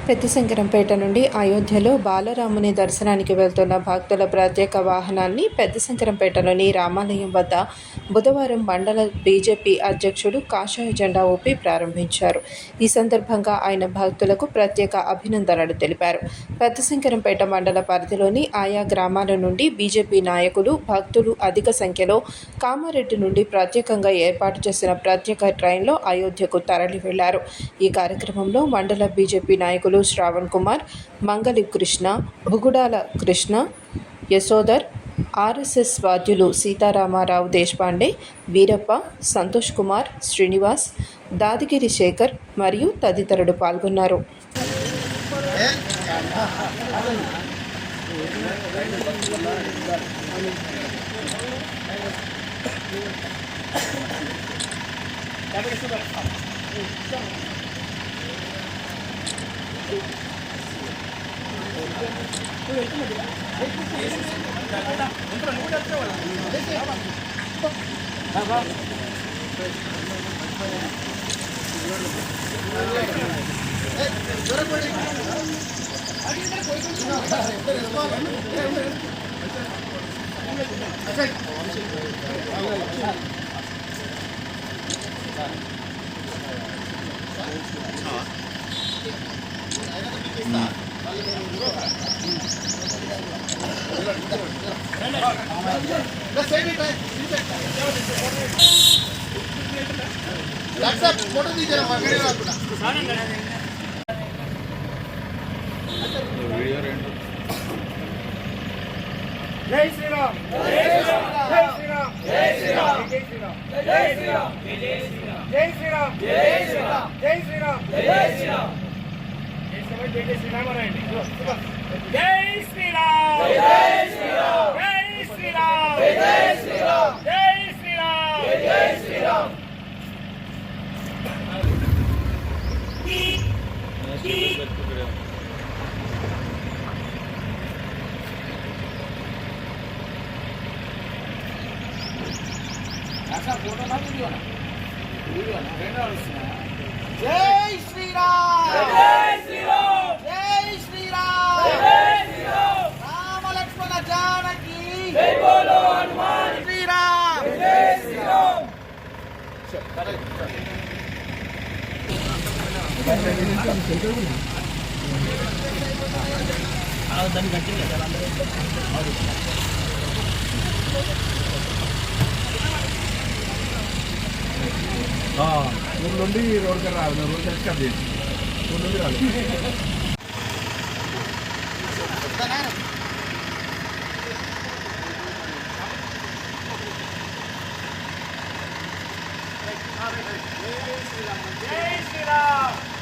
పెద్దశంకరంపేట నుండి అయోధ్యలో బాలరాముని దర్శనానికి వెళ్తున్న భక్తుల ప్రత్యేక వాహనాన్ని పెద్దశంకరంపేటలోని రామాలయం వద్ద బుధవారం మండల బీజేపీ అధ్యక్షుడు కాషాయ జెండా ఊపి ప్రారంభించారు. ఈ సందర్భంగా ఆయన భక్తులకు ప్రత్యేక అభినందనలు తెలిపారు. పెద్దశంకరంపేట మండల పరిధిలోని ఆయా గ్రామాల నుండి బీజేపీ నాయకులు, భక్తులు అధిక సంఖ్యలో కామారెడ్డి నుండి ప్రత్యేకంగా ఏర్పాటు చేసిన ప్రత్యేక ట్రైన్లో అయోధ్యకు తరలి వెళ్లారు. ఈ కార్యక్రమంలో మండల బీజేపీ నాయకులు శ్రావణ్ కుమార్, మంగళి కృష్ణ, బుగుడాల కృష్ణ, యశోధర్, ఆర్ఎస్ఎస్ వాద్యులు సీతారామారావు దేశపాండే, వీరప్ప, సంతోష్ కుమార్, శ్రీనివాస్, దాదిగిరి శేఖర్ మరియు తదితరులు పాల్గొన్నారు. फोटो दीजिए ना वीडियो जय श्री राम जय श्री राम जय श्री राम जय श्री राम जय श्री राम जय श्री राम जय श्री राम जय श्री राम जय श्री राम जय श्री राम जय श्री राम जय श्री राम जय श्री राम जय श्री राम जय श्री राम जय श्री राम ऐसा फोटो ना वीडियो ना जय श्री राम जय श्री राम जय श्री राम जय श्री राम राम लक्ष्मण जानकी जय बोलो हनुमान श्री राम जय श्री राम దాన్ని గట్టిగా ఊరు నుండి రోడ్కి రాదు, రోడ్ ఎస్కేప్ చేసి ఊరు నుండి రాదు. జై శ్రీరామ్ జై శ్రీరామ్